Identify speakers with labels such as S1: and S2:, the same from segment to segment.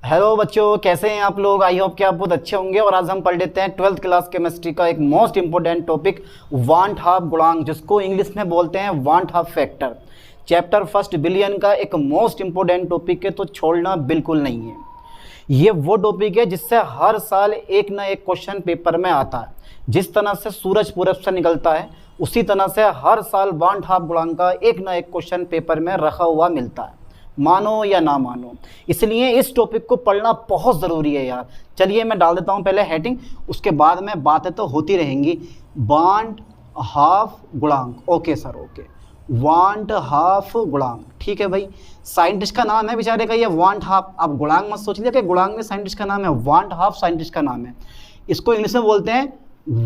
S1: Hello बच्चों, कैसे हैं आप लोग। आई होप कि आप बहुत अच्छे होंगे। और आज हम पढ़ लेते हैं 12th क्लास केमिस्ट्री का एक most important topic want half गुणांक, जिसको इंग्लिश में बोलते हैं want half factor. Chapter first billion का एक मोस्ट इंपॉर्टेंट टॉपिक है, तो छोड़ना बिल्कुल नहीं है। ये वो टॉपिक है जिससे हर साल एक ना एक क्वेश्चन पेपर में आता है। जिस तरह से सूरज पूरब से निकलता है, उसी तरह से हर साल वांट हाफ गुणांक का एक ना एक क्वेश्चन पेपर में रखा हुआ मिलता है, मानो या ना मानो। इसलिए इस टॉपिक को पढ़ना बहुत ज़रूरी है यार। चलिए मैं डाल देता हूँ पहले हेडिंग, उसके बाद में बातें तो होती रहेंगी। वांट हाफ गुणांक, okay sir, okay. Want half गुणांक, ठीक है भाई। साइंटिस्ट का नाम है बेचारे का ये वांट हाफ। आप गुणांक मत सोच लिया कि गुणांक में साइंटिस्ट का नाम है, वांट हाफ साइंटिस्ट का नाम है। इसको इंग्लिश में बोलते हैं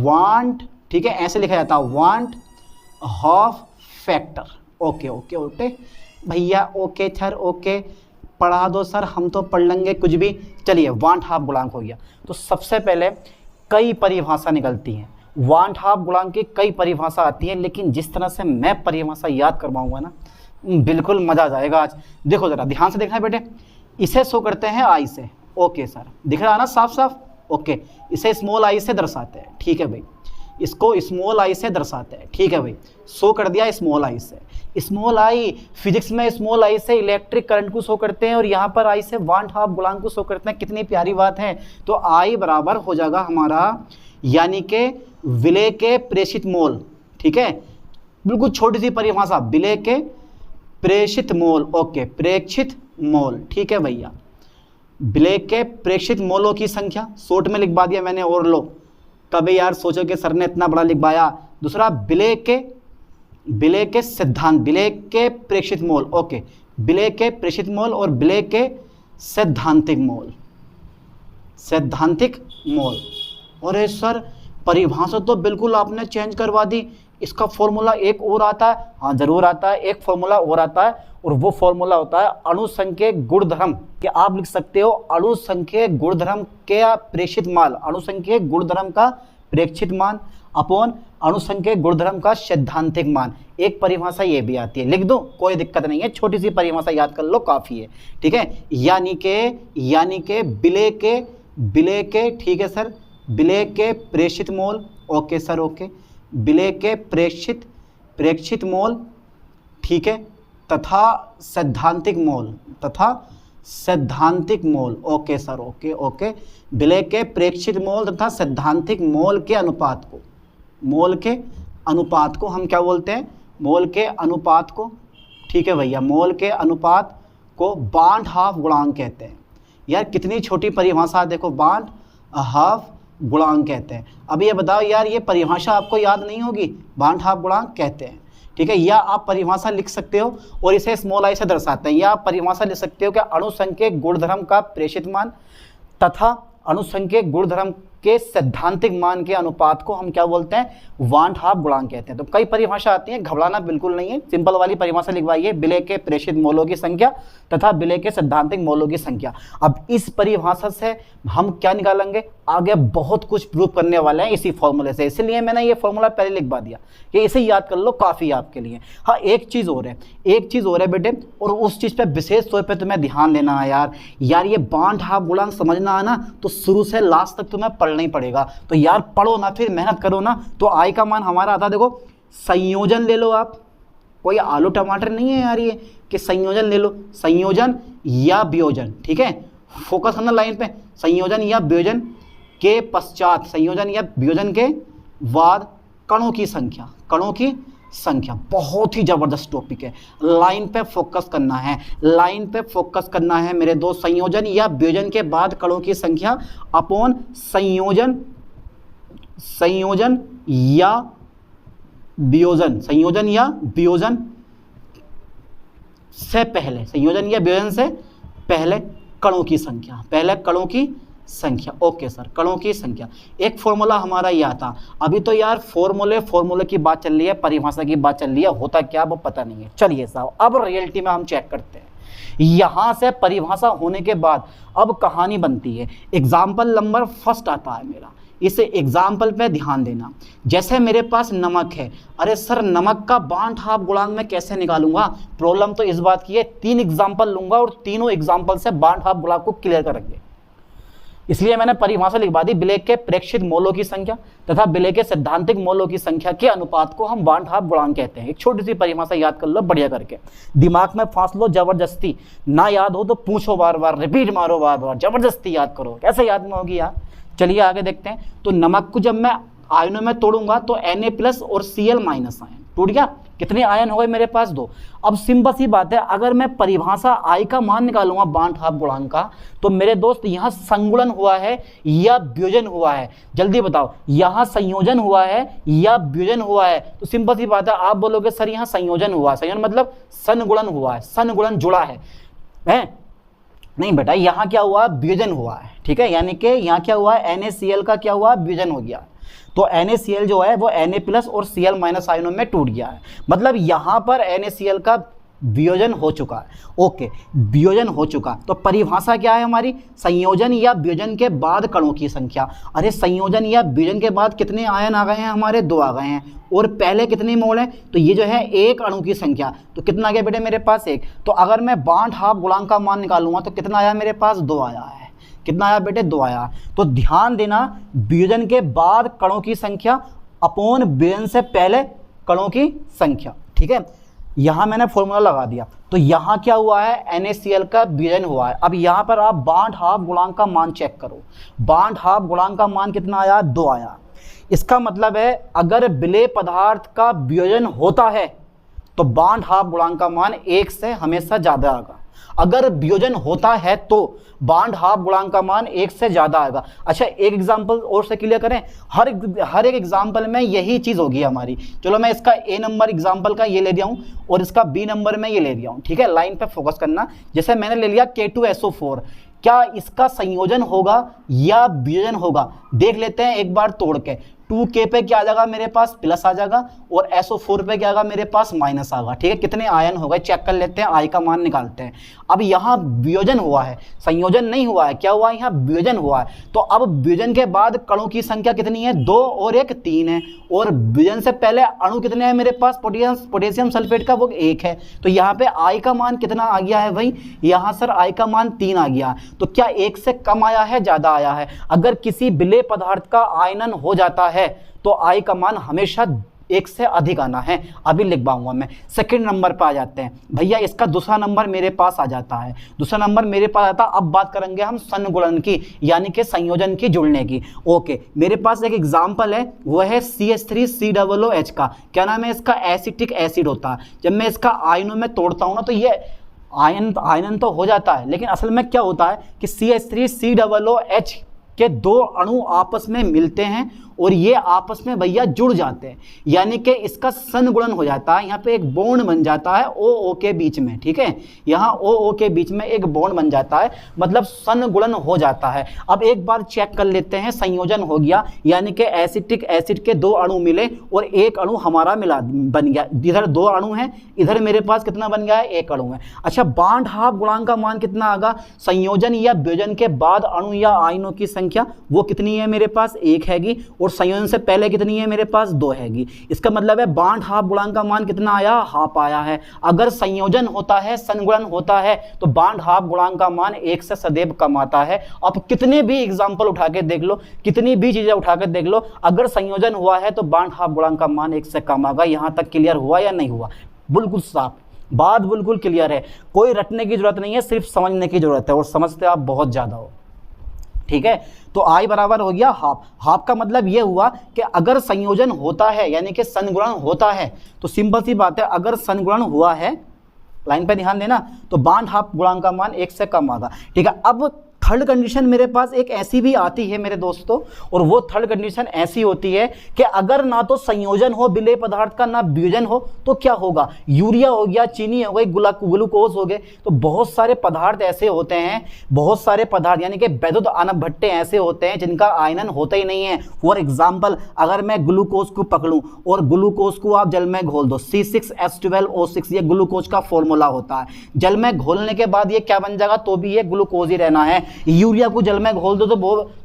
S1: वांट, ठीक है, ऐसे लिखा जाता है want half factor. Okay okay okay भैया, ओके सर, ओके पढ़ा दो सर, हम तो पढ़ लेंगे कुछ भी। चलिए, वांट हाफ गुणांक हो गया। तो सबसे पहले कई परिभाषा निकलती हैं। वांट हाफ गुणांक की कई परिभाषा आती है, लेकिन जिस तरह से मैं परिभाषा याद करवाऊंगा ना, बिल्कुल मजा आ जाएगा आज। देखो जरा ध्यान से देखना बेटे। इसे शो करते हैं आई से, ओके सर, दिख रहा है ना साफ साफ, ओके। इसे स्मॉल आई से दर्शाते हैं, ठीक है भाई। इसको स्मॉल आई से दर्शाते हैं, ठीक है भाई। शो कर दिया स्मॉल आई से। स्मॉल आई, फिजिक्स में स्मॉल आई से इलेक्ट्रिक करंट को शो करते हैं, और यहाँ पर आई से वांट हाफ गुणांक को शो करते हैं। कितनी प्यारी बात है। तो आई बराबर हो जाएगा हमारा, यानी कि विलेय के प्रेषित मोल, ठीक है। बिल्कुल छोटी सी परिभाषा, विलेय के प्रेषित मोल, ओके, प्रेक्षित मोल, ठीक है भैया। विलेय के प्रेक्षित मोलों की संख्या शॉर्ट में लिखवा दिया मैंने, और लो कभी यार सोचो कि सर ने इतना बड़ा लिखवाया। दूसरा विलेय के सिद्धांत, विलेय के प्रेक्षित मोल, ओके, विलेय के प्रेक्षित मोल और विलेय के सैद्धांतिक मोल, सैद्धांतिक मोल। अरे सर परिभाषा तो बिल्कुल आपने चेंज करवा दी। इसका फॉर्मूला एक और आता है। हाँ जरूर आता है, एक फॉर्मूला और आता है, और वो फॉर्मूला होता है अणुसंख्यक गुणधर्म। कि आप लिख सकते हो अणुसंख्यक गुणधर्म के प्रेक्षित मान, अणुसंख्यक गुणधर्म का प्रेक्षित मान अपॉन अणुसंख्यक गुणधर्म का सैद्धांतिक मान। एक परिभाषा ये भी आती है, लिख दो कोई दिक्कत नहीं है, छोटी सी परिभाषा याद कर लो काफी है, ठीक है। यानी के विलेय के, ठीक है सर, विलेय के प्रेक्षित मोल, ओके सर, ओके, विलेय के प्रेक्षित मोल, ठीक है, तथा सैद्धांतिक मोल, ओके सर, ओके ओके। विलेय के प्रेक्षित मोल तथा सैद्धांतिक मोल के अनुपात को हम क्या बोलते हैं? मोल के अनुपात को, ठीक है भैया, मोल के अनुपात को वांट हाफ गुणांक कहते हैं। यार कितनी छोटी परिभाषा, देखो, वांट हाफ गुणांक कहते हैं। अब ये बताओ यार, ये परिभाषा आपको याद नहीं होगी, वांट हाफ गुणांक कहते हैं, ठीक है। या आप परिभाषा लिख सकते हो और इसे स्मॉल आई से दर्शाते हैं। या आप परिभाषा लिख सकते हो कि अणुसंख्यक गुणधर्म का प्रेषित मान तथा अणुसंख्यक गुणधर्म के सैद्धांतिक मान के अनुपात को हम क्या बोलते हैं? वांट हाफ गुणांक कहते हैं। तो कई परिभाषा आती हैं, घबराना बिल्कुल नहीं है, सिंपल वाली परिभाषा लिखवाइए, विलेय के प्रेषित मोलों की संख्या तथा विलेय के सैद्धांतिक मोलों की संख्या। अब इस परिभाषा से हम क्या निकालेंगे? आगे बहुत कुछ प्रूव करने वाले हैं इसी फॉर्मूले से, इसलिए मैंने ये फॉर्मूला पहले लिखवा दिया कि इसे याद कर लो, काफ़ी आपके लिए। हाँ एक चीज़ और है बेटे, और उस चीज़ पे विशेष तौर पे तुम्हें ध्यान देना है यार। ये वांट हाफ गुणांक समझना है ना, तो शुरू से लास्ट तक तुम्हें पढ़ना ही पड़ेगा। तो यार पढ़ो ना, फिर मेहनत करो ना। तो आई का मान हमारा आता, देखो संयोजन ले लो आप, कोई आलू टमाटर नहीं है यार ये, कि संयोजन ले लो, संयोजन या वियोजन, ठीक है, फोकस करना लाइन पे। संयोजन या वियोजन के पश्चात, संयोजन या वियोजन के बाद कणों की संख्या, बहुत ही जबरदस्त टॉपिक है। लाइन पे फोकस करना है, मेरे दोस्त। संयोजन या वियोजन के बाद कणों की संख्या अपॉन संयोजन या वियोजन से पहले कणों की संख्या, ओके सर, कणों की संख्या। एक फॉर्मूला हमारा यह आता। अभी तो यार फॉर्मूले की बात चल रही है, परिभाषा की बात चल रही है, होता क्या वो पता नहीं है। चलिए साहब, अब रियलिटी में हम चेक करते हैं। यहां से परिभाषा होने के बाद अब कहानी बनती है। एग्जाम्पल नंबर फर्स्ट आता है मेरा, इस एग्जाम्पल पे ध्यान देना। जैसे मेरे पास नमक है, अरे सर नमक का बांट हाफ गुणांक मैं कैसे निकालूंगा? प्रॉब्लम तो इस बात की है, 3 एग्जाम्पल लूंगा और तीनों एग्जाम्पल से बांट हाफ गुणांक को क्लियर करेंगे। इसलिए मैंने परिभाषा लिखवा दी, विलेय के प्रेक्षित मोलों की संख्या तथा विलेय के सैद्धांतिक मोलों की संख्या के अनुपात को हम बांट हाफ गुणांक कहते हैं। एक छोटी सी परिभाषा याद कर लो बढ़िया करके, दिमाग में फांस लो जबरदस्ती, ना याद हो तो पूछो बार बार, रिपीट मारो बार बार, जबरदस्ती याद करो, कैसे याद में होगी यार। चलिए आगे देखते हैं। तो नमक को जब मैं आयनों में तोड़ूंगा तो Na+ और Cl- आयन टूट गया, कितने आयन हो गए मेरे पास? 2। अब सिंपल सी बात है, अगर मैं परिभाषा I का मान निकालूंगा बांट हाफ गुणांक का, तो मेरे दोस्त यहाँ संगुणन हुआ है या वियोजन हुआ है? जल्दी बताओ, यहाँ संयोजन हुआ है या वियोजन हुआ है? तो सिंपल सी बात है, आप बोलोगे सर यहाँ संयोजन हुआ है। संयोजन मतलब सनगुणन हुआ है, सनगुणन जुड़ा है, नहीं बेटा, यहाँ क्या हुआ? वियोजन हुआ है, ठीक है। यानी कि यहाँ क्या हुआ है? NaCl का क्या हुआ? वियोजन हो गया। तो NaCl जो है वो Na+ और Cl- आयनों में टूट गया है, मतलब यहाँ पर NaCl का वियोजन हो चुका है। ओके, वियोजन हो चुका। तो परिभाषा क्या है हमारी? संयोजन या वियोजन के बाद कणों की संख्या। अरे संयोजन या वियोजन के बाद कितने आयन आ गए हैं हमारे? 2 आ गए हैं, और पहले कितने मोल हैं? तो ये जो है एक अणु की संख्या, तो कितना आ गया बेटे मेरे पास? 1। तो अगर मैं बांट हाफ गुणांक का मान निकालूंगा तो कितना आया मेरे पास? 2 आया है। कितना आया बेटे? 2 आया। तो ध्यान देना, वियोजन के बाद कणों की संख्या अपॉन वियोजन से पहले कणों की संख्या, ठीक है। यहां मैंने फॉर्मूला लगा दिया। तो यहां क्या हुआ है? NaCl का वियोजन हुआ है। अब यहां पर आप बांट हाफ गुणांक का मान चेक करो। बांट हाफ गुणांक का मान कितना आया? 2 आया। इसका मतलब है अगर विलेय पदार्थ का वियोजन होता है तो बांट हाफ गुणांक का मान 1 से हमेशा ज्यादा आएगा। अगर वियोजन होता है तो बांट हाफ गुणांक का मान 1 से ज्यादा आएगा। अच्छा, एक एग्जांपल और से क्लियर करें, हर एक एग्जांपल में यही चीज होगी हमारी। चलो मैं इसका A नंबर एग्जांपल का ये ले दिया हूं और इसका B नंबर में ये ले दिया हूं, ठीक है। लाइन पे फोकस करना। जैसे मैंने ले लिया K2SO4, क्या इसका संयोजन होगा या वियोजन होगा? देख लेते हैं एक बार तोड़ के। 2K पे क्या आ जाएगा मेरे पास? प्लस आ जाएगा, और SO4 पे क्या आएगा मेरे पास? माइनस आएगा, ठीक है। कितने आयन हो गए चेक कर लेते हैं, I का मान निकालते हैं। अब यहाँ वियोजन हुआ है, संयोजन नहीं हुआ है। क्या हुआ है? यहाँ वियोजन हुआ है। तो अब वियोजन के बाद कणों की संख्या कितनी है? 2 और 1 3 है, और वियोजन से पहले अणु कितने हैं मेरे पास? पोटेशियम सल्फेट का वो 1 है। तो यहाँ पे I का मान कितना आ गया है भाई? यहाँ सर I का मान 3 आ गया। तो क्या 1 से कम आया है, ज्यादा आया है? अगर किसी विलेय पदार्थ का आयनन हो जाता है तो I का मान हमेशा 1 से अधिक आना है। अभी लिख पाऊंगा मैं। सेकंड नंबर पर आ जाते हैं भैया, इसका दूसरा नंबर मेरे पास आ जाता है। दूसरा नंबर मेरे पास आता। अब बात करेंगे हम सनगुणन की, यानी कि संयोजन की, जुड़ने की। ओके, मेरे पास एक एग्जांपल है, वो है CH3COOH का। क्या नाम है इसका? एसिटिक एसिड होता है। जब मैं इसका आयनों में तोड़ता हूं ना तो ये आयनन तो हो जाता है, लेकिन असल में क्या होता है कि CH3COOH के 2 अणु आपस में मिलते हैं और ये आपस में भैया जुड़ जाते हैं, यानी कि इसका सनगुणन हो जाता है। यहाँ पे एक बॉन्ड बन जाता है OO के बीच में, ठीक है। यहाँ OO के बीच में एक बॉन्ड बन जाता है, मतलब सनगुणन हो जाता है। अब एक बार चेक कर लेते हैं, संयोजन हो गया, यानी कि एसिटिक एसिड के 2 अणु मिले और एक अणु हमारा मिला बन गया। इधर 2 अणु हैं, इधर मेरे पास कितना बन गया है? 1 अणु है। अच्छा, बांट हाफ गुणांक का मान कितना आएगा? संयोजन या वियोजन के बाद अणु या आयनों की संख्या वो कितनी है मेरे पास? 1 हैगी, और संयोजन से पहले कितनी है मेरे पास? 2 हैगी। इसका मतलब है बांट हाफ गुणांक का मान कितना आया? हाफ आया है। अगर संयोजन होता है, सनगुणन होता है, तो बांट हाफ गुणांक का मान 1 से सदैव कम आता है। अब कितने भी एग्जांपल उठा के देख लो, कितनी भी चीजें उठा के देख लो, अगर संयोजन हुआ है तो बांट हाफ गुणांक का मान 1 से कम आएगा। यहां तक क्लियर हुआ या नहीं हुआ? बिल्कुल साफ बात, बिल्कुल क्लियर है। कोई रटने की जरूरत नहीं है, सिर्फ समझने की जरूरत है, और समझते आप बहुत ज्यादा हो, ठीक है। तो I बराबर हो गया हाफ। हाफ का मतलब ये हुआ कि अगर संयोजन होता है, यानी कि सनगुणन होता है, तो सिंपल सी बात है, अगर सनगुणन हुआ है, लाइन पे ध्यान देना, तो बांट हाफ गुणांक का मान 1 से कम आएगा, ठीक है। अब थर्ड कंडीशन मेरे पास एक ऐसी भी आती है मेरे दोस्तों, और वो थर्ड कंडीशन ऐसी होती है कि अगर ना तो संयोजन हो विलेय पदार्थ का, ना वियोजन हो, तो क्या होगा? यूरिया हो गया, चीनी हो गई, ग्लूकोज हो गए। तो बहुत सारे पदार्थ ऐसे होते हैं, बहुत सारे पदार्थ यानी कि वैद्युत आणव भट्टे ऐसे होते हैं जिनका आयनन होता ही नहीं है। फॉर एग्जाम्पल, अगर मैं ग्लूकोज को पकड़ूं और ग्लूकोज को आप जल में घोल दो, C6H12O6, ये ग्लूकोज का फॉर्मूला होता है। जल में घोलने के बाद ये क्या बन जाएगा? तो भी ये ग्लूकोज ही रहना है। यूरिया को जल में घोल दो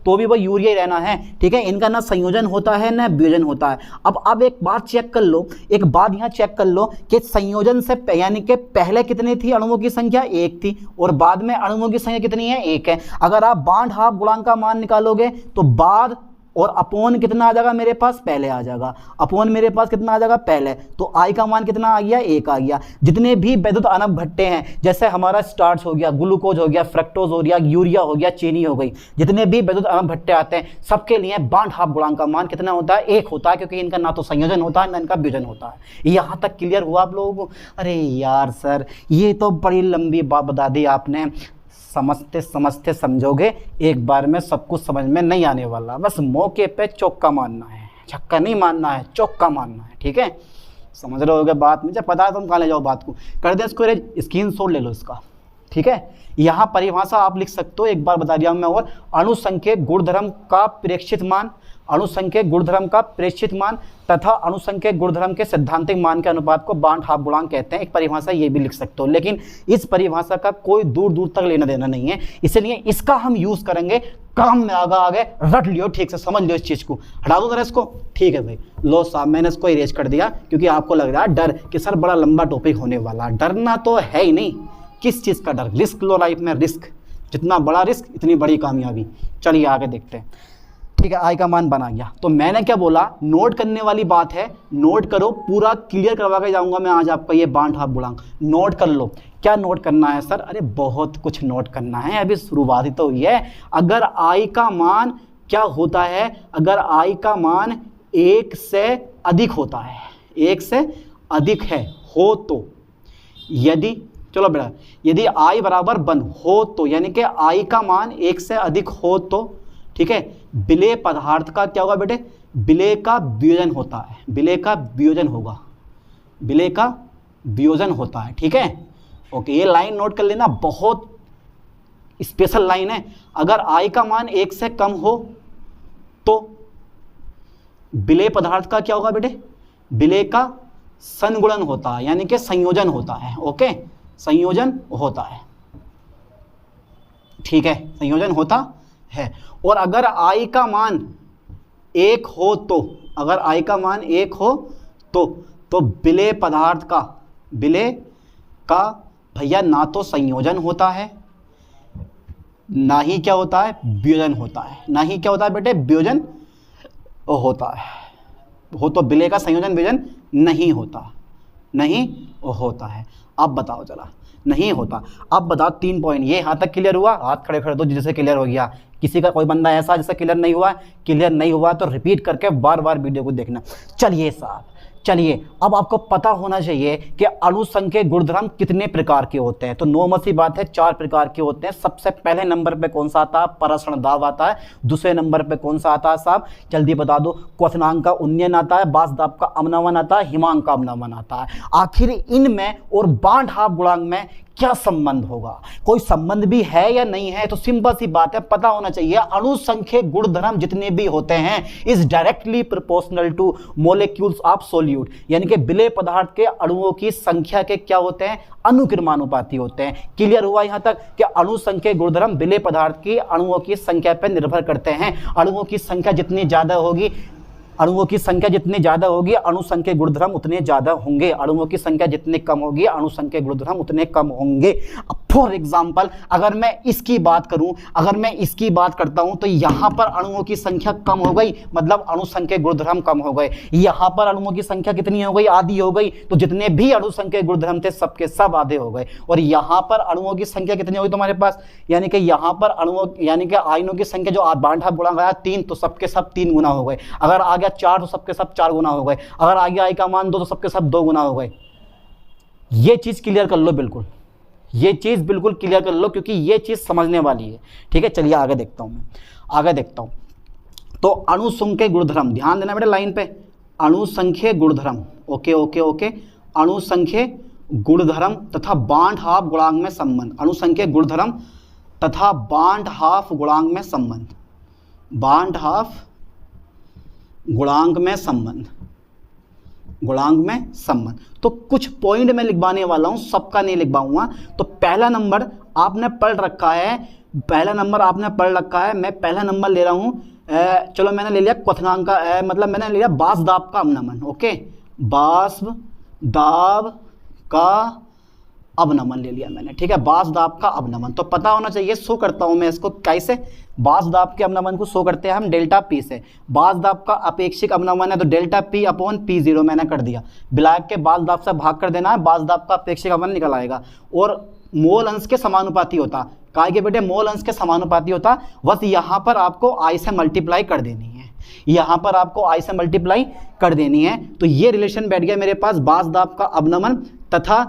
S1: तो भी वो यूरिया ही रहना है, ठीक है। इनका ना संयोजन होता है ना वियोजन होता है। अब एक बात चेक कर लो, एक बात यहाँ चेक कर लो कि संयोजन से यानी कि पहले कितनी थी अणुओं की संख्या, 1 थी, और बाद में अणुओं की संख्या कितनी है, 1 है। अगर आप बांड हाफ गुणांक का मान निकालोगे तो बाद और अपोन कितना आ जाएगा मेरे पास, पहले आ जाएगा। अपोन मेरे पास कितना आ जाएगा, पहले। तो आई का मान कितना आ गया, 1 आ गया। जितने भी वैद्युत आणव भट्टे हैं, जैसे हमारा स्टार्च हो गया, ग्लूकोज हो गया, फ्रक्टोज हो गया, यूरिया हो गया, चीनी हो गई, जितने भी वैद्युत आणव भट्टे आते हैं सबके लिए बांड हाफ गुणांक का मान कितना होता है, 1 होता है, क्योंकि इनका ना तो संयोजन होता है ना इनका वियोजन होता है। यहाँ तक क्लियर हुआ आप लोगों को? अरे यार सर, ये तो बड़ी लंबी बात बता दी आपने। समझते समझते समझोगे, एक बार में सब कुछ समझ में नहीं आने वाला। बस मौके पे चौका मारना है, छक्का नहीं मारना है, चौका मारना है, ठीक है। समझ रहे होगे बात, मुझे पता है तुम कहाँ ले जाओ बात को। कर दे इसको, स्क्रीनशॉट ले लो इसका, ठीक है। यहाँ परिभाषा आप लिख सकते हो, एक बार बता दिया मैं। और अणुसंख्यक गुणधर्म का प्रेक्षित मान, अणुसंख्यक गुणधर्म का प्रेक्षित मान तथा अणुसंख्यक गुणधर्म के सैद्धांतिक मान के अनुपात को बांड हाफ गुणांक कहते हैं। एक परिभाषा ये भी लिख सकते हो, लेकिन इस परिभाषा का कोई दूर दूर तक लेना देना नहीं है, इसलिए इसका हम यूज करेंगे काम में। आगे रट लियो, ठीक से समझ लियो इस चीज को। हटा दो जरा इसको, ठीक है भाई। लो साहब, मैंने इसको इरेज कर दिया, क्योंकि आपको लग रहा है डर कि सर बड़ा लंबा टॉपिक होने वाला। डरना तो है ही नहीं, किस चीज का डर? रिस्क लो लाइफ में, रिस्क। जितना बड़ा रिस्क इतनी बड़ी कामयाबी। चलिए आगे देखते हैं, ठीक है। आई का मान बना गया, तो मैंने क्या बोला, नोट करने वाली बात है, नोट करो। पूरा क्लियर करवा के जाऊंगा मैं आज आपका ये बांड हाफ गुणांक। नोट कर लो। क्या नोट करना है सर? अरे बहुत कुछ नोट करना है, अभी शुरुआत ही तो हुई है। अगर आई का मान क्या होता है, अगर आई का मान 1 से अधिक होता है, 1 से अधिक है हो तो, यदि, चलो बेटा, यदि आई बराबर 1 हो तो, यानी कि आई का मान 1 से अधिक हो तो, ठीक है, विलेय पदार्थ का क्या होगा बेटे, विलेय का वियोजन होता है, विलेय का वियोजन होगा, विलेय का वियोजन होता है, ठीक है। ओके, ये लाइन नोट कर लेना, बहुत स्पेशल लाइन है। अगर आई का मान 1 से कम हो तो विलेय पदार्थ का क्या होगा बेटे, विलेय का संगुणन होता है, यानी कि संयोजन होता है। ओके, संयोजन होता है, ठीक है, संयोजन होता है। और अगर आई का मान 1 हो तो, अगर आई का मान 1 हो तो विलेय पदार्थ का, विलेय का भैया ना तो संयोजन होता है, ना ही क्या होता है, वियोजन होता है। ना ही क्या होता है बेटे, वियोजन होता है। हो तो विलेय का संयोजन वियोजन नहीं होता, नहीं होता है। अब बताओ जरा, नहीं होता। अब बताओ 3 पॉइंट। ये यहाँ तक क्लियर हुआ? हाथ खड़े कर दो जिससे क्लियर हो गया। किसी का कोई बंदा ऐसा जिससे क्लियर नहीं हुआ? क्लियर नहीं हुआ तो रिपीट करके बार बार वीडियो को देखना। चलिए साहब, चलिए अब आपको पता होना चाहिए कि अणुसंख्यक गुणधर्म कितने प्रकार के होते हैं। तो नॉर्मल सी बात है, 4 प्रकार के होते हैं। सबसे पहले नंबर पे कौन सा आता है? परासरण दाब आता है। दूसरे नंबर पे कौन सा आता है साहब, जल्दी बता दो? क्वथनांक का उन्नयन आता है, बास दाब का अवनमन आता है, हिमांक का अवनमन आता है। आखिर इनमें और बांड हाफ गुणांक में क्या संबंध होगा? कोई संबंध भी है या नहीं है? तो सिंपल सी बात है, पता होना चाहिए। अणुसंख्यक गुणधर्म जितने भी होते हैं is directly proportional two molecules of solute, यानी कि विलेय पदार्थ के अणुओं की संख्या के क्या होते हैं? अनुक्रमानुपाती होते हैं। क्लियर हुआ यहां तक कि अणुसंख्यक गुणधर्म विलेय पदार्थ की अणुओं की संख्या पर निर्भर करते हैं। अणुओं की संख्या जितनी ज्यादा होगी, अणुओं की संख्या जितनी ज्यादा होगी अणुसंख्यक गुणधर्म उतने ज्यादा होंगे। अणुओं की संख्या जितनी कम होगी अणुसंख्यक गुणधर्म उतने कम होंगे। अब फॉर एग्जांपल अगर मैं इसकी बात करूं, अगर मैं इसकी बात करता हूं तो यहां पर अणुओं की संख्या कम हो गई, मतलब अणुसंख्यक गुणधर्म कम हो गए। यहां पर अणुओं की संख्या कितनी हो गई? आधी हो गई। तो जितने भी अणुसंख्यक गुणधर्म थे सबके सब आधे हो गए। और यहां पर अणुओं की संख्या कितनी होगी तुम्हारे पास? यानी कि यहां पर अणुओं, यानी कि आयनों की संख्या जो बांड हाफ गुणांक आया 3, तो सबके सब 3 गुना हो गए। अगर आ गया 4 तो सबके सब 4 गुना हो गए। अगर आ गया आई का मान 2 तो सबके सब 2 गुना हो गए। ये चीज क्लियर कर लो, बिल्कुल ये चीज बिल्कुल क्लियर कर लो, क्योंकि ये चीज समझने वाली है। ठीक है, चलिए आगे देखता हूं मैं, आगे देखता हूं। तो अणुसंख्यक गुणधर्म, ध्यान देना बेटा लाइन पे, अणुसंख्यक गुणधर्म, ओके ओके ओके, अणुसंख्यक गुणधर्म तथा बांड हाफ गुणांक में संबंध। अणुसंख्यक गुणधर्म तथा बांड हाफ गुणांक में संबंध, बांड हाफ गुणांक में संबंध, गुणांक में संबंध। तो कुछ पॉइंट मैं लिखवाने वाला हूं, सबका नहीं लिखवाऊंगा। तो पहला नंबर आपने पढ़ रखा है, पहला नंबर आपने पढ़ रखा है, मैं पहला नंबर ले रहा हूँ। चलो मैंने ले लिया क्वथनांक का, मतलब मैंने ले लिया बास दाब का अवनमन। ओके, बास दाब का अवनमन ले लिया मैंने, ठीक है, बास दाब का अवनमन। तो पता होना चाहिए, शो करता हूं मैं इसको कैसे, बास दाब के अवनमन को शो करते हैं हम डेल्टा पी से। बास दाब का अपेक्षिक अवनमन है तो delta P upon P zero मैंने कर दिया, विलायक के बास दाब से भाग कर देना है, बास दाब का अपेक्षिक अवनमन निकल आएगा। और मोल अंश के समानुपाती होता, काय के बेटे मोल अंश के समानुपाती होता, बस यहाँ पर आपको आई से मल्टीप्लाई कर देनी है, यहाँ पर आपको आई से मल्टीप्लाई कर देनी है। तो ये रिलेशन बैठ गया मेरे पास, बास दाब का अवनमन तथा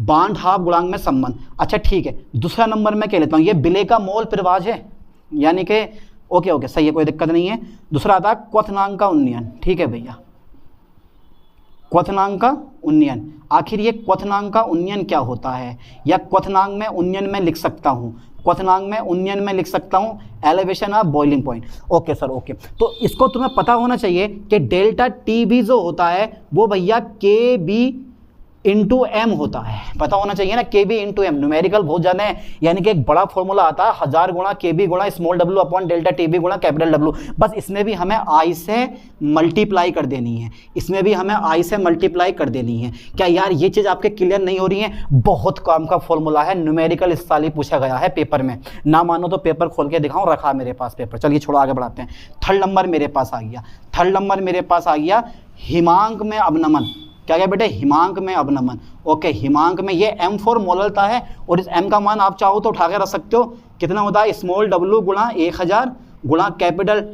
S1: बांड हाफ गुणांक में संबंध। अच्छा ठीक है, दूसरा नंबर मैं कह लेता हूँ, ये विलेय का मोल प्रवाह है, यानी कि ओके सही है, कोई दिक्कत नहीं है। दूसरा आता है क्वथनांक का उन्नयन, ठीक है भैया, क्वथनांक का उन्नयन। आखिर ये क्वथनांक का उन्नयन क्या होता है, या क्वथनांक में उन्नयन में लिख सकता हूँ, क्वथनांक में उन्नयन में लिख सकता हूँ elevation of boiling point. Okay sir, okay. तो इसको तुम्हें पता होना चाहिए कि डेल्टा टी भी जो होता है वो भैया के बी इंटू एम होता है, पता होना चाहिए ना, के बी इंटू एम। न्यूमेरिकल बहुत ज़्यादा है, यानी कि एक बड़ा फॉर्मूला आता है 1000 गुणा के बी गुणा small W upon delta T B गुणा कैपिटल डब्ल्यू। बस इसमें भी हमें आई से मल्टीप्लाई कर देनी है, इसमें भी हमें आई से मल्टीप्लाई कर देनी है। क्या यार ये चीज़ आपके क्लियर नहीं हो रही है? बहुत काम का फॉर्मूला है, न्यूमेरिकल इस साल ही पूछा गया है पेपर में, ना मानो तो पेपर खोल के दिखाऊं, रखा मेरे पास पेपर। चलिए छोड़ो, आगे बढ़ाते हैं। थर्ड नंबर मेरे पास आ गया, थर्ड नंबर मेरे पास आ गया हिमांक में अवनमन। क्या क्या बेटे? हिमांक में अवनमन। ओके, हिमांक में ये m4 मोललता है, और इस m का मान आप चाहो तो उठा के रख सकते हो, कितना होता है स्मॉल w गुणा 1000 गुणा कैपिटल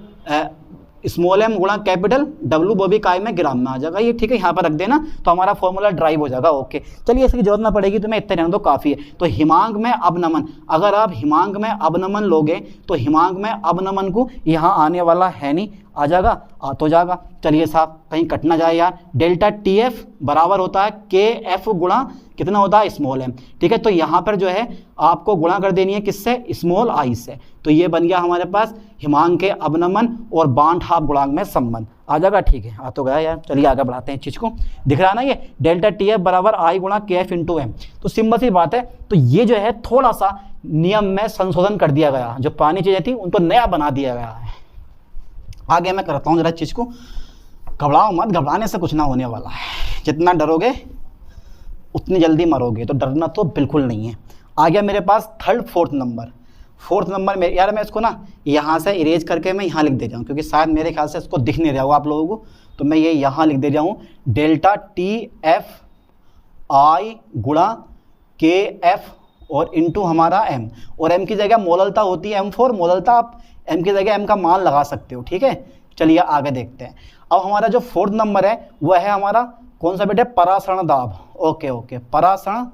S1: स्मॉल m गुणा कैपिटल w, वो भी काय में ग्राम में आ जाएगा ये, ठीक है, यहाँ पर रख देना तो हमारा फॉर्मूला ड्राइव हो जाएगा। ओके चलिए, इसकी जरूरत ना पड़ेगी, तुम्हें इतने रहने दो, काफ़ी है। तो हिमांक में अवनमन, अगर आप हिमांक में अवनमन लोगे तो हिमांक में अवनमन को यहाँ आने वाला है नहीं, आ जाएगा, आ तो जाएगा। चलिए साहब, कहीं कट ना जाए यार। डेल्टा टी एफ बराबर होता है के एफ गुणा कितना होता है स्मॉल एम, ठीक है। तो यहाँ पर जो है आपको गुणा कर देनी है किससे? स्मॉल आई से। तो ये बन गया हमारे पास हिमांक के अवनमन और बांड हाफ गुणांक में संबंध, आ जाएगा, ठीक है, आ तो गया यार। चलिए आगे बढ़ाते हैं चीज़ को, दिख रहा है ना ये डेल्टा टी एफ बराबर आई गुणा के एफ इंटू एम। तो सिंपल सी बात है। तो ये जो है थोड़ा सा नियम में संशोधन कर दिया गया, जो पुरानी चीज़ें थी उनको नया बना दिया गया है। आगे मैं करता हूँ जरा चीज़ को, घबराओ मत, घबराने से कुछ ना होने वाला है, जितना डरोगे उतनी जल्दी मरोगे, तो डरना तो बिल्कुल नहीं है। आ गया मेरे पास third fourth number. Fourth number में यार मैं इसको ना यहाँ से इरेज करके मैं यहाँ लिख दे जाऊँ, क्योंकि शायद मेरे ख्याल से इसको दिख नहीं रहा होगा आप लोगों को, तो मैं ये यहाँ लिख दे जाऊँ डेल्टा टी एफ आई गुणा के एफ और इंटू हमारा एम, और एम की जगह मोललता होती है m4 मोललता, आप एम की जगह एम का मान लगा सकते हो, ठीक है। चलिए आगे देखते हैं। अब हमारा जो फोर्थ नंबर है वह है हमारा कौन सा बेटे? परासरण दाब। ओके ओके, परासरण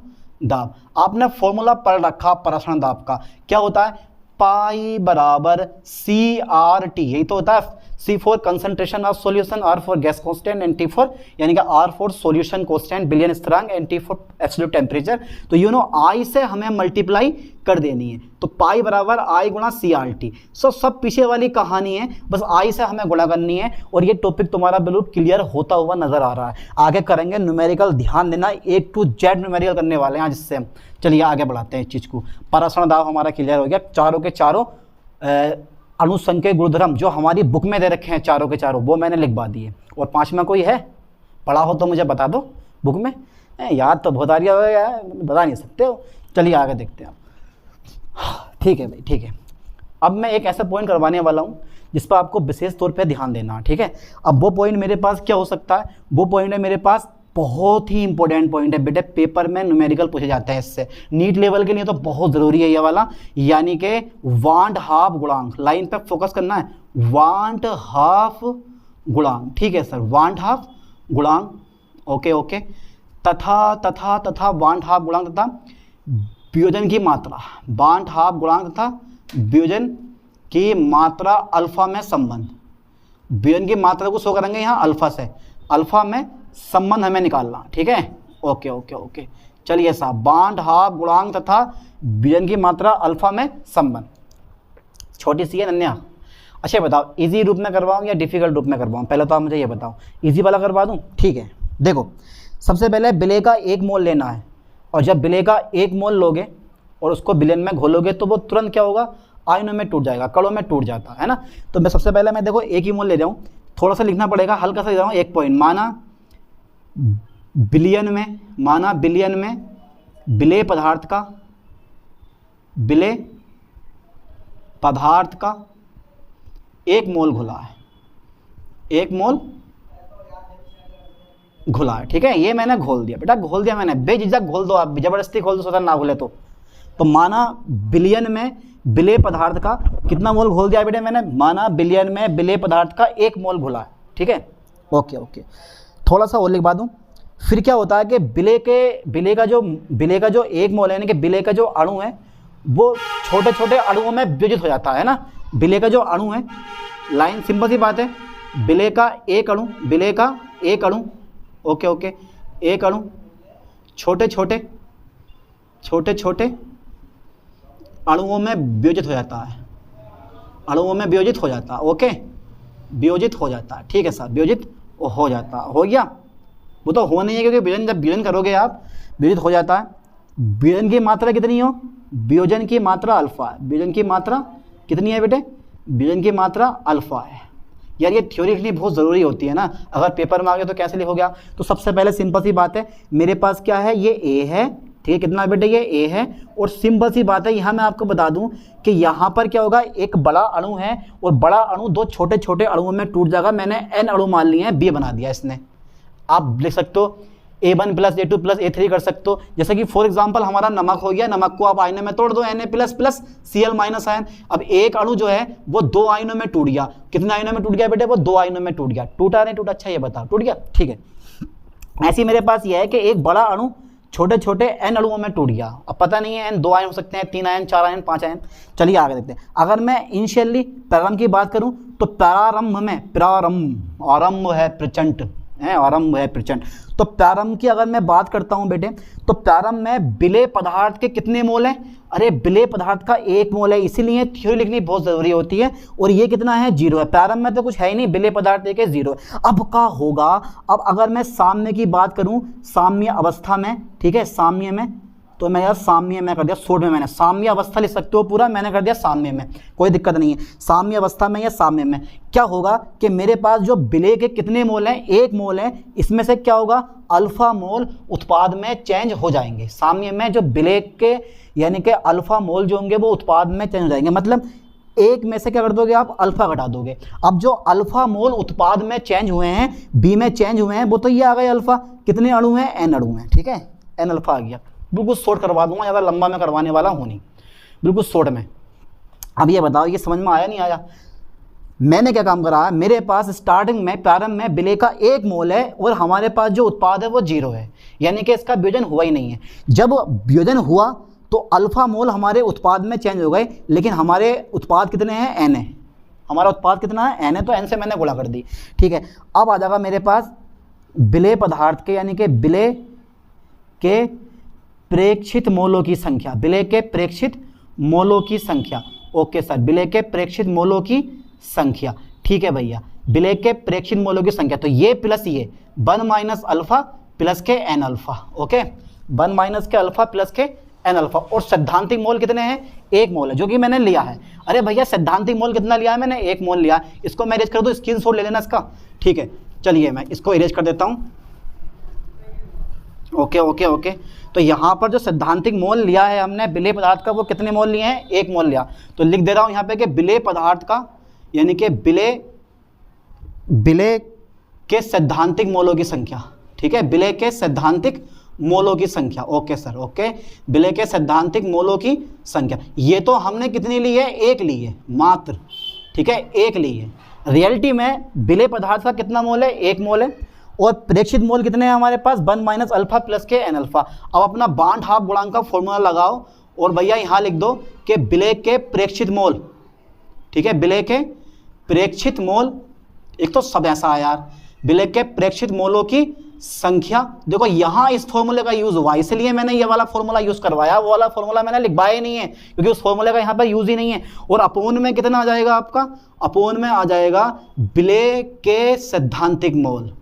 S1: दाब। आपने फॉर्मूला पढ़ रखा परासरण दाब का, क्या होता है? पाई बराबर सी आर टी, यही तो होता है। C for concentration of solution, R for gas constant and T for यानी कि R for solution constant billion स्थिरांक and T for absolute temperature. तो यू नो I से हमें मल्टीप्लाई कर देनी है, तो पाई बराबर I गुणा CRT। सब पीछे वाली कहानी है, बस I से हमें गुणा करनी है, और ये टॉपिक तुम्हारा बिल्कुल क्लियर होता हुआ नजर आ रहा है। आगे करेंगे न्यूमेरिकल, ध्यान देना, A to Z न्यूमेरिकल करने वाले हैं आज इससे। चलिए आगे बढ़ाते हैं इस चीज़ को। परासरण दाब हमारा क्लियर हो गया, चारों के चारों अनुसंख्यक गुणधर्म जो हमारी बुक में दे रखे हैं चारों के चारों, वो मैंने लिखवा दिए। और पांचवा कोई है पढ़ा हो तो मुझे बता दो, बुक में याद तो बहुत आ रही है, बता नहीं सकते हो। चलिए आगे देखते हैं आप। ठीक है भाई, ठीक है। अब मैं एक ऐसा पॉइंट करवाने वाला हूँ जिस पर आपको विशेष तौर पे ध्यान देना, ठीक है। अब वो पॉइंट मेरे पास क्या हो सकता है? वो पॉइंट है मेरे पास बहुत ही इंपॉर्टेंट पॉइंट है बेटे, पेपर में न्यूमेरिकल पूछे जाते हैं इससे, नीट लेवल के लिए तो बहुत ज़रूरी है ये वाला, यानी कि वांट हाफ गुणांक। लाइन पे फोकस करना है, वांट हाफ गुणांक, ठीक है सर, वांट हाफ गुणांक। ओके ओके, तथा तथा तथा वांट हाफ गुणांक तथा वियोजन की मात्रा, वांट हाफ गुणांक तथा वियोजन की मात्रा अल्फा में संबंध। वियोजन की मात्रा को शो करेंगे यहाँ अल्फा से, अल्फा में संबंध हमें निकालना, ठीक है। ओके ओके ओके, चलिए साहब, बांड हाफ गुणांक तथा वियोजन की मात्रा अल्फा में संबंध, छोटी सी है नन्या। अच्छा बताओ, इजी रूप में करवाऊं या डिफिकल्ट रूप में करवाऊं? पहले तो आप मुझे ये बताओ, इजी वाला करवा दूं? ठीक है, देखो सबसे पहले विलेय का 1 मोल लेना है, और जब विलेय का 1 मोल लोगे, और उसको बिलियन में घोलोगे तो वो तुरंत क्या होगा, आयनों में टूट जाएगा, कणों में टूट जाता है ना। तो मैं सबसे पहले मैं देखो एक ही मोल ले रहा हूँ, थोड़ा सा लिखना पड़ेगा, हल्का सा ले रहा हूँ, 1 पॉइंट। माना बिलियन में विलेय पदार्थ का 1 मोल घुला है, 1 मोल घुला है, ठीक है। ये मैंने घोल दिया बेटा, घोल दिया मैंने, बेझिझक घोल दो आप, जबरदस्ती घोल दो, सोचा ना घुले तो माना बिलियन में विलेय पदार्थ का कितना मोल घोल दिया बेटे मैंने, माना बिलियन में विलेय पदार्थ का 1 मोल घुला है, ठीक है। ओके, थोड़ा सा और लिखवा दूँ। फिर क्या होता है कि विलेय का जो 1 मोल है, यानी कि विलेय का जो अणु है वो छोटे छोटे अणुओं में विभाजित हो जाता है ना। विलेय का जो अणु है, लाइन सिंपल सी बात है, विलेय का एक अणु ओके, एक अणु छोटे छोटे अणुओं में वियोजित हो जाता है, वियोजित हो जाता है, ओके, वियोजित हो जाता है, ठीक है सर, वियोजित हो जाता है, हो गया। वो तो हो नहीं है क्योंकि वियोजन जब वियोजन करोगे आप, वियोजित हो जाता है। वियोजन की मात्रा कितनी हो, वियोजन की मात्रा अल्फा है, वियोजन की मात्रा कितनी है बेटे, वियोजन की मात्रा अल्फा है। यार ये थ्योरी लिखनी बहुत ज़रूरी होती है ना, अगर पेपर में आ गया तो कैसे लिखोगे आप। तो सबसे पहले सिंपल सी बात है, मेरे पास क्या है, ये ए है, ठीक है, कितना बेटे, ये ए है। और सिंपल सी बात है, यहाँ मैं आपको बता दूं कि यहाँ पर क्या होगा, एक बड़ा अणु है और बड़ा अणु 2 छोटे छोटे अणुओं में टूट जाएगा। मैंने n अणु मान लिए हैं, बी बना दिया इसने। आप लिख सकते हो A1 + A2 + A3 कर सकते हो। जैसे कि फॉर एग्जांपल हमारा नमक हो गया, नमक को आप आयनों में तोड़ दो, Na++ Cl- आयन। अब एक अणु जो है वो 2 आयनों में टूट गया। कितने आयनों में टूट गया बेटे, वो 2 आयनों में टूट गया। टूटा नहीं टूटा, अच्छा ये बताओ, टूट गया, ठीक है। ऐसे मेरे पास ये है कि एक बड़ा अणु छोटे छोटे n अणुओं में टूट गया। अब पता नहीं है n 2 आयन हो सकते हैं, 3 आयन, 4 आयन, 5 आयन। चलिए आगे देखते हैं। अगर मैं इनिशियली प्रारंभ की बात करूं तो आरंभ है प्रचंड है, आरंभ है प्रचंड। तो प्रारंभ की अगर मैं बात करता हूं बेटे, तो प्रारंभ में विलेय पदार्थ के कितने मोल हैं, अरे विलेय पदार्थ का 1 मोल है, इसीलिए थ्योरी लिखनी बहुत जरूरी होती है। और ये कितना है, 0 है। प्रारंभ में तो कुछ है ही नहीं, विलेय पदार्थ एक है, 0 है। अब क्या होगा, अब अगर मैं साम्य की बात करूं, साम्य अवस्था में, ठीक है, साम्य में, तो मैं यार साम्य में कर दिया, शॉर्ट में मैंने साम्य अवस्था लिख सकते हो पूरा, मैंने कर दिया साम्य में, कोई दिक्कत नहीं है। साम्य अवस्था में या साम्य में क्या होगा कि मेरे पास जो विलेय के कितने मोल हैं, 1 मोल है, इसमें से क्या होगा, अल्फा मोल उत्पाद में चेंज हो जाएंगे। साम्य में जो विलेय के यानी कि अल्फा मोल जो होंगे वो उत्पाद में चेंज हो जाएंगे, मतलब 1 में से क्या कर दोगे आप, अल्फा घटा दोगे। अब जो अल्फा मोल उत्पाद में चेंज हुए हैं, बी में चेंज हुए हैं, वो तो ये आ गए अल्फा। कितने अणु हैं, n अणु हैं, ठीक है, n अल्फा आ गया। बिल्कुल शॉर्ट करवा दूंगा, ज़्यादा लंबा मैं करवाने वाला हूँ नहीं, बिल्कुल शॉर्ट में। अब ये बताओ, ये समझ में आया नहीं आया। मैंने क्या काम करा है, मेरे पास स्टार्टिंग में प्रारंभ में विलेय का 1 मोल है और हमारे पास जो उत्पाद है वो 0 है, यानी कि इसका वियोजन हुआ ही नहीं है। जब वियोजन हुआ तो अल्फा मोल हमारे उत्पाद में चेंज हो गए, लेकिन हमारे उत्पाद कितने हैं, n है। हमारा उत्पाद कितना है, n है, तो n से मैंने गुणा कर दी, ठीक है। अब आ जाएगा मेरे पास विलेय पदार्थ के यानी कि विलेय के प्रेक्षित मोलों की संख्या, विलेय के प्रेक्षित मोलों की संख्या। ओके सर, विलेय के प्रेक्षित मोलों की संख्या, ठीक है भैया, विलेय के प्रेक्षित मोलों की संख्या। तो ये प्लस ये 1 - अल्फा प्लस के n अल्फा, ओके, 1 - के अल्फा प्लस के n अल्फा। और सैद्धांतिक मोल कितने हैं, 1 मोल है, जो कि मैंने लिया है। अरे भैया सैद्धांतिक मोल कितना लिया है मैंने, 1 मोल लिया। इसको मैं इरेज कर दूँ, स्क्रीनशॉट ले लेना इसका, ठीक है। चलिए मैं इसको इरेज कर देता हूँ, ओके। तो यहाँ पर जो सैद्धांतिक मोल लिया है हमने विलेय पदार्थ का, वो कितने मोल लिए हैं, 1 मोल लिया। तो लिख दे रहा हूँ यहाँ पे कि विलेय पदार्थ का यानी कि विलेय के सैद्धांतिक मोलों की संख्या, ठीक है, विलेय के सैद्धांतिक मोलों की संख्या। ओके सर, ओके, विलेय के सैद्धांतिक मोलों की संख्या। ये तो हमने कितनी ली है, 1 ली है मात्र, ठीक है, 1 ली है। रियलिटी में विलेय पदार्थ का कितना मोल है, 1 मोल है। और प्रेक्षित मोल कितने हैं हमारे पास, 1 - अल्फा प्लस के n अल्फा। अब अपना बांड हाफ गुणांक का फॉर्मूला लगाओ और भैया यहाँ लिख दो कि विलेय के प्रेक्षित मोल, ठीक है, विलेय के प्रेक्षित मोल, एक तो सब ऐसा है यार, विलेय के प्रेक्षित मोलों की संख्या। देखो यहाँ इस फॉर्मूले का यूज हुआ, इसलिए मैंने ये वाला फॉर्मूला यूज करवाया, वो वाला फॉर्मूला मैंने लिखवाया ही नहीं है क्योंकि उस फॉर्मूले का यहाँ पर यूज ही नहीं है। और अपोन में कितना आ जाएगा आपका, अपोन में आ जाएगा विलेय के सैद्धांतिक मोल,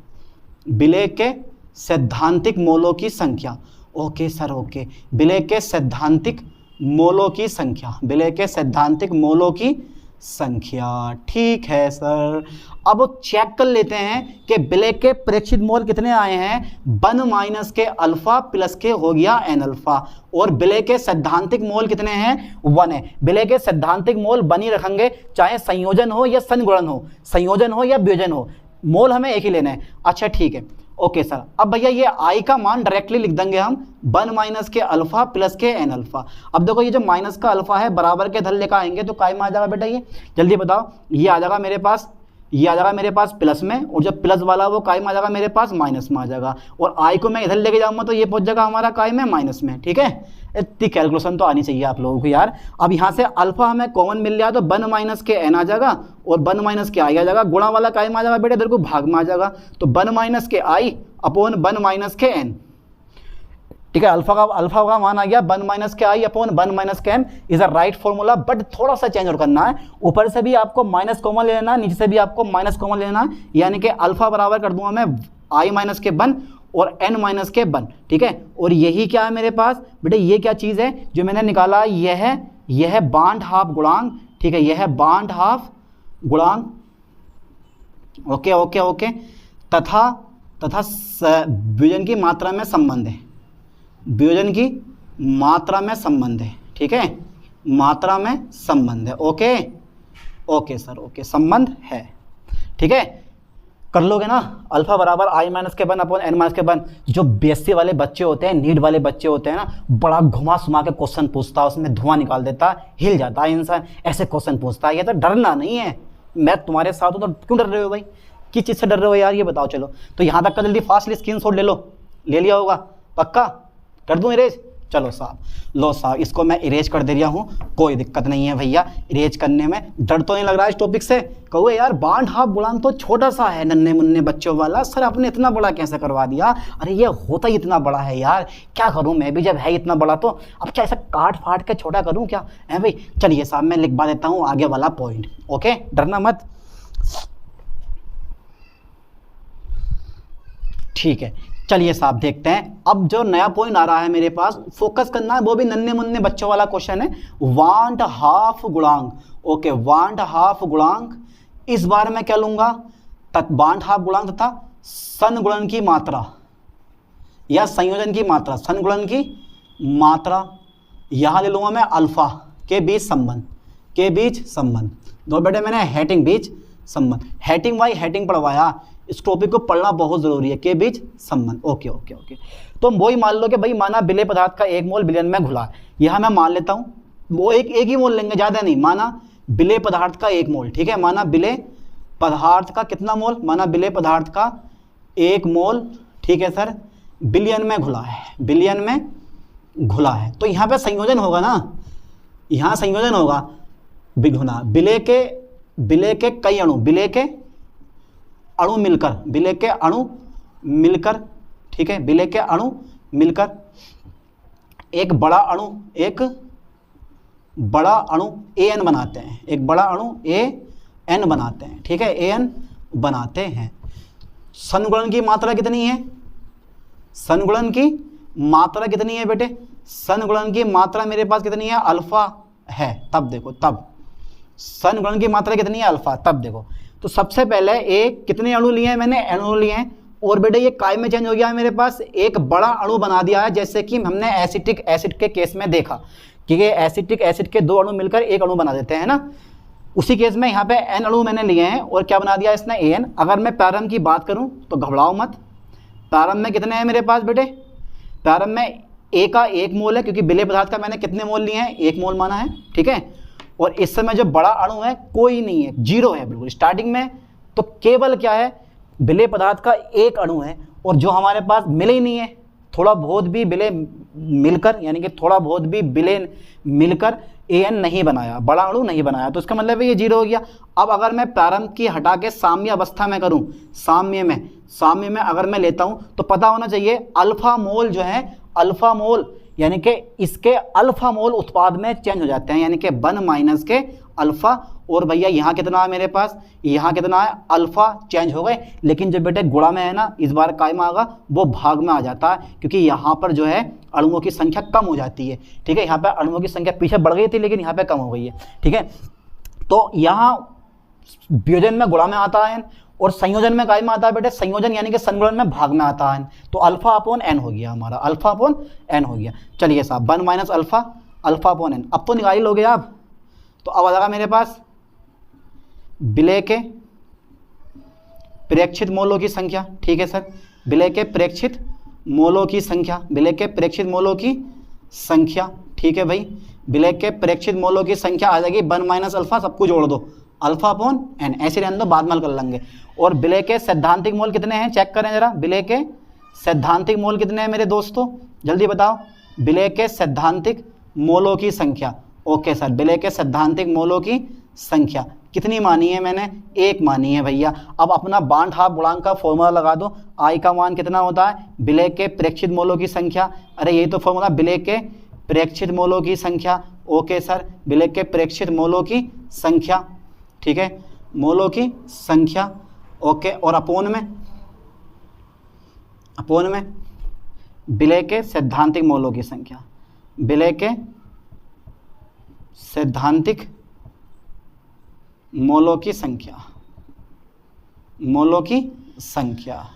S1: विलेय के सैद्धांतिक मोलों की संख्या। ओके सर, ओके, विलेय के सैद्धांतिक मोलों की संख्या, विलय के सैद्धांतिक मोलों की संख्या। ठीक है सर। अब चेक कर लेते हैं कि विलय के प्रेक्षित मोल कितने आए हैं, 1 माइनस के अल्फा प्लस के हो गया एन अल्फा, और विलय के सैद्धांतिक मोल कितने हैं, 1 है। विलय के सैद्धांतिक मोल बनी रखेंगे, चाहे संयोजन हो या संगुणन हो, संयोजन हो या वियोजन हो, मोल हमें एक ही लेना है। अच्छा ठीक है, ओके सर। अब भैया ये आई का मान डायरेक्टली लिख देंगे हम 1 माइनस के अल्फा प्लस के एन अल्फा। अब देखो ये जो माइनस का अल्फा है बराबर के धर लेकर आएंगे तो काय में आ जाएगा बेटा, ये जल्दी बताओ, ये आ जाएगा मेरे पास, ये आ जाएगा मेरे पास प्लस में, और जो प्लस वाला वो काय में आ जाएगा मेरे पास माइनस में आ जाएगा, और आई को मैं इधर लेके जाऊंगा तो ये पहुंच जाएगा हमारा काय में माइनस में। ठीक है, इतनी कैलकुलेशन तो आनी चाहिए आप लोगों को यार। अब यहाँ से अल्फा हमें कॉमन मिल गया तो 1 माइनस के एन आ जाएगा, और 1 माइनस के आई आ जाएगा, गुणा वाला काय में आ जाएगा बेटा, इधर को भाग में आ जाएगा, तो 1 minus K I upon 1 minus K N. ठीक है, अल्फा का मान आ गया 1 minus K I upon 1 minus K N is a right formula, but थोड़ा सा चेंज और करना है, ऊपर से भी आपको माइनस कॉमन ले लेना है, नीचे से भी आपको माइनस कॉमन लेना है, यानी कि अल्फा बराबर कर दूंगा मैं आई माइनस के 1 और एन माइनस के 1। ठीक है, और यही क्या है मेरे पास बेटे, ये क्या चीज़ है जो मैंने निकाला, यह है बांड हाफ गुणांक। ठीक है, यह है बांड हाफ गुणांक। ओके ओके ओके, तथा वियोजन की मात्रा में संबंध है, वियोजन की मात्रा में संबंध है। ठीक है, मात्रा में संबंध है। ओके ओके सर, ओके संबंध है। ठीक है, कर लोगे ना, अल्फा बराबर आई माइनस के 1 अपॉन एन माइनस के 1। जो बीएससी वाले बच्चे होते हैं, नीट वाले बच्चे होते हैं ना, बड़ा घुमा सुमा के क्वेश्चन पूछता है, उसमें धुआं निकाल देता, हिल जाता है इंसान, ऐसे क्वेश्चन पूछता है। ये तो डरना नहीं है, मैं तुम्हारे साथ हूँ तो क्यों डर रहे हो भाई, किस चीज़ से डर रहे हो यार, ये बताओ। चलो तो यहाँ तक का जल्दी फास्टली स्क्रीनशॉट ले लो, ले लिया होगा पक्का, कर दूँ इरेज। चलो साहब, लो साहब, इसको मैं इरेज कर दे रहा हूँ, कोई दिक्कत नहीं है भैया, इरेज करने में डर तो नहीं लग रहा है इस टॉपिक से। कहो यार बांड हाफ गुणांक तो छोटा सा है, नन्हे मुन्ने बच्चों वाला, सर आपने इतना बड़ा कैसे करवा दिया, अरे ये होता ही इतना बड़ा है यार, क्या करूँ मैं भी, जब है इतना बड़ा तो अब क्या ऐसा काट फाट के छोटा करूँ क्या है भाई। चलिए साहब मैं लिखवा देता हूँ आगे वाला पॉइंट, ओके, डरना मत। ठीक है, चलिए साहब देखते हैं अब जो नया पॉइंट आ रहा है मेरे पास, फोकस करना है, वो भी नन्हे मुन्ने बच्चों वाला क्वेश्चन है, वांट हाफ गुणांक। ओके, वांट हाफ गुणांक, इस बार मैं क्या लूंगा, वांट हाफ गुणांक तथा संगुणन की मात्रा या संयोजन की मात्रा, संगुणन की मात्रा, यहां ले लूंगा मैं अल्फा के बीच संबंध, के बीच संबंध। दो बेटे मैंने हेटिंग बीच संबंध, हेटिंग वाई हेटिंग पढ़वाया, इस टॉपिक को पढ़ना बहुत जरूरी है, के बीच संबंध। ओके ओके ओके, तो वही मान लो कि भाई माना विलय पदार्थ का 1 मोल विलयन में घुला, यहां मैं मान लेता हूं, वो एक ही मोल लेंगे, ज्यादा नहीं, माना विलय पदार्थ का 1 मोल। ठीक है, माना विलय पदार्थ का कितना मोल, माना विलय पदार्थ का 1 मोल। ठीक है सर, विलयन में घुला है, विलयन में घुला है, तो यहाँ पे संयोजन होगा ना, यहाँ संयोजन होगा, बिघुना विलय के कई अणु, विलय के अणु मिलकर, विलय के अणु मिलकर, ठीक है, विलय के अणु मिलकर एक बड़ा अणु AN बनाते हैं, एक बड़ा अणु AN बनाते हैं। ठीक है, AN बनाते हैं। संगुणन की मात्रा कितनी है, संगुणन की मात्रा कितनी है बेटे, संगुणन की मात्रा मेरे पास कितनी है, अल्फा है। तब देखो, तब संगुणन की मात्रा कितनी है, अल्फा। तब देखो, तो सबसे पहले एक कितने अणु लिए हैं मैंने, अणु लिए हैं, और बेटे ये काय में चेंज हो गया है मेरे पास, एक बड़ा अणु बना दिया है, जैसे कि हमने एसिटिक एसिड के केस में देखा कि एसिटिक एसिड के 2 अणु मिलकर एक अणु बना देते हैं ना, उसी केस में यहाँ पे N अणु मैंने लिए हैं, और क्या बना दिया इसने, AN। अगर मैं प्रारंभ की बात करूँ तो घबराओ मत, प्रारंभ में कितने हैं मेरे पास बेटे, प्रारंभ में A का 1 मोल है, क्योंकि विलय पदार्थ का मैंने कितने मोल लिए हैं, 1 मोल माना है। ठीक है, और इस समय जो बड़ा अणु है कोई नहीं है, 0 है बिल्कुल स्टार्टिंग में, तो केवल क्या है, विलय पदार्थ का 1 अणु है, और जो हमारे पास मिले ही नहीं है, थोड़ा बहुत भी विलय मिलकर, यानी कि थोड़ा बहुत भी विलय मिलकर AN नहीं बनाया, बड़ा अणु नहीं बनाया, तो इसका मतलब है ये 0 हो गया। अब अगर मैं प्रारंभ की हटा के साम्य अवस्था में करूं, साम्य में अगर मैं लेता हूं तो पता होना चाहिए अल्फा मोल जो है, अल्फा मोल यानी कि इसके अल्फा मोल उत्पाद में चेंज हो जाते हैं, यानी कि 1 माइनस के अल्फा, और भैया यहाँ कितना है मेरे पास, यहाँ कितना है अल्फा चेंज हो गए, लेकिन जो बेटे गुणा में है ना इस बार काय में आगा वो भाग में आ जाता है, क्योंकि यहाँ पर जो है अणुओं की संख्या कम हो जाती है। ठीक है, यहाँ पे अणुओं की संख्या पीछे बढ़ गई थी लेकिन यहाँ पे कम हो गई है। ठीक है, तो यहाँ वियोजन में गुणा में आता है और संयोजन में काय में आता है बेटे, संयोजन यानी कि संगुणन में भाग में आता है। तो अल्फा अपॉन एन हो गया हमारा, अल्फा अपॉन एन हो गया। चलिए साहब 1 minus alpha, alpha upon N, अब तो निकाल ही लोगे आप। तो अब आ जाएगा मेरे पास विलेय के प्रेक्षित मोलों की संख्या। ठीक है सर, विलेय के प्रेक्षित मोलों की संख्या, विलेय के प्रेक्षित मोलों की संख्या। ठीक है भाई, विलेय के प्रेक्षित मोलों की संख्या आ जाएगी 1 माइनस अल्फा, सबको जोड़ दो, अल्फा अपॉन एन, ऐसे रहने दो, बाद में कर लेंगे। और विलेय के सैद्धांतिक मोल कितने हैं, चेक करें जरा, विलेय के सैद्धांतिक मोल कितने हैं मेरे दोस्तों, जल्दी बताओ। विलेय के सैद्धांतिक मोलों की संख्या, ओके सर, विलेय के सैद्धांतिक मोलों की संख्या कितनी मानी है मैंने, 1 मानी है भैया। अब अपना बांड हाफ गुणांक का फॉर्मूला लगा दो, आई का मान कितना होता है, विलेय के प्रेक्षित मोलों की संख्या, अरे यही तो फॉर्मूला, विलेय के प्रेक्षित मोलों की संख्या। ओके सर, विलेय के प्रेक्षित मोलों की संख्या, ठीक है, मोलों की संख्या। ओके, और अपोन में विलेय के सैद्धांतिक मोलों की संख्या, विलेय के सैद्धांतिक मोलों की संख्या, मोलों की संख्या।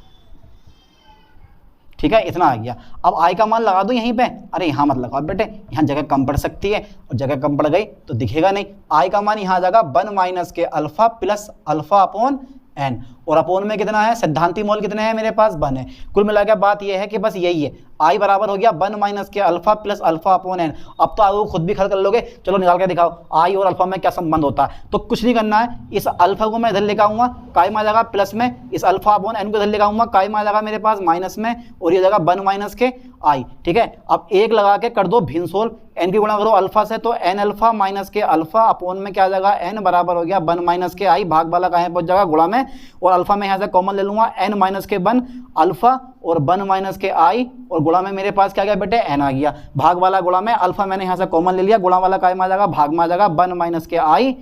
S1: ठीक है, इतना आ गया। अब आई का मान लगा दो यहीं पे, अरे यहाँ मत लगाओ बेटे, यहाँ जगह कम पड़ सकती है और जगह कम पड़ गई तो दिखेगा नहीं। आई का मान यहाँ आ जाएगा 1 minus K alpha plus alpha upon N, और अपोन में कितना है, सैद्धांतिक मोल कितने हैं मेरे पास, 1 है। कुल मिलाकर बात यह है कि बस यही है, आई बराबर हो गया 1 minus K alpha plus alpha upon N. अब तो आप खुद भी खर्च कर लोगे, चलो निकाल के दिखाओ आई और अल्फा में क्या संबंध होता है। तो कुछ नहीं करना है, इस अल्फा को मैं इधर लेकर आऊंगा, काय में आ जाएगा प्लस में, इस अल्फा अपॉन एन को इधर लेकर आऊंगा, काय में आ जाएगा मेरे पास माइनस में, और ये जगह 1 माइनस के आई। ठीक है, अब 1 लगा के कर दो भिन्न सोल्व, एन की गुणा करो अल्फा से, तो N alpha minus K alpha upon में क्या आ जाएगा, एन बराबर हो गया 1 माइनस के आई, भाग वाला कहाँ पहुंच जाएगा गुणा में, और अल्फा में यहाँ से कॉमन ले लूंगा, एन माइनस के 1 अल्फा और 1 माइनस के आई, और गुणा में मेरे पास क्या गया बेटे, एन आ गया, भाग वाला गुणा में, अल्फा मैंने यहाँ से कॉमन ले लिया, गुणा वाला काय में आ जाएगा, भाग में आ जाएगा 1 माइनस के आई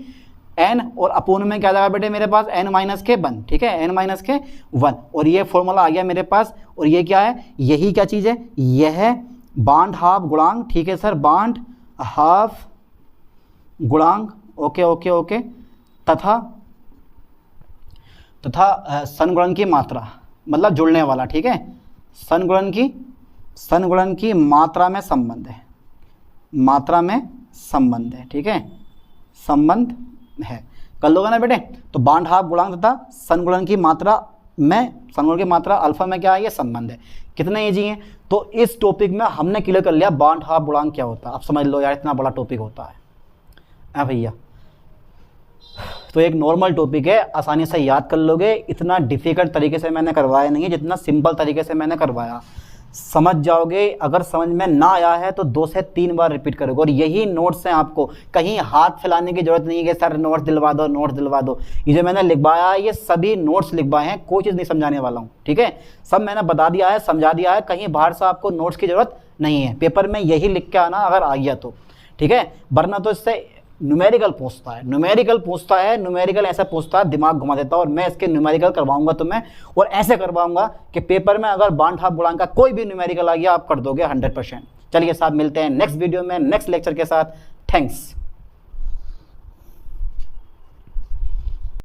S1: एन, और अपोन में क्या जाएगा बेटे मेरे पास, एन माइनस के 1। ठीक है, एन माइनस के 1, और ये फॉर्मूला आ गया मेरे पास। और ये क्या है, यही क्या चीज़ है, यह है बांड हाफ गुणांक। ठीक है सर, बांड हाफ गुणांक, ओके ओके ओके, तथा सनगुणन की मात्रा, मतलब जुड़ने वाला। ठीक है, सनगुणन की मात्रा में संबंध है, मात्रा में संबंध है। ठीक है, संबंध है, कर लोगे ना बेटे। तो बांड हाफ गुणांक तथा सनगुणन की मात्रा में, सनगुणन की मात्रा अल्फा में क्या है, ये संबंध है। कितने इजी हैं। तो इस टॉपिक में हमने क्लियर कर लिया बांड हाफ गुणांक क्या होता है। आप समझ लो यार, इतना बड़ा टॉपिक होता है भैया। तो एक नॉर्मल टॉपिक है, आसानी से याद कर लोगे, इतना डिफिकल्ट तरीके से मैंने करवाया नहीं है, जितना सिंपल तरीके से मैंने करवाया, समझ जाओगे। अगर समझ में ना आया है तो 2 से 3 बार रिपीट करोगे। और यही नोट्स हैं, आपको कहीं हाथ फैलाने की जरूरत नहीं है कि सर नोट्स दिलवा दो, नोट्स दिलवा दो। ये जो मैंने लिखवाया है ये सभी नोट्स लिखवाए हैं, कोई चीज़ नहीं समझाने वाला हूँ। ठीक है, सब मैंने बता दिया है, समझा दिया है, कहीं बाहर से आपको नोट्स की जरूरत नहीं है। पेपर में यही लिख के आना अगर आ गया तो, ठीक है, वरना तो इससे न्यूमेरिकल पूछता है, न्यूमेरिकल ऐसा पूछता है, दिमाग घुमा देता है। और मैं इसके न्यूमेरिकल करवाऊंगा तुम्हें, और ऐसे करवाऊंगा कि पेपर में अगर बांड हाफ गुणांक का कोई भी न्यूमेरिकल आ गया आप कर दोगे 100%। चलिए साहब, मिलते हैं नेक्स्ट वीडियो में नेक्स्ट लेक्चर के साथ। थैंक्स।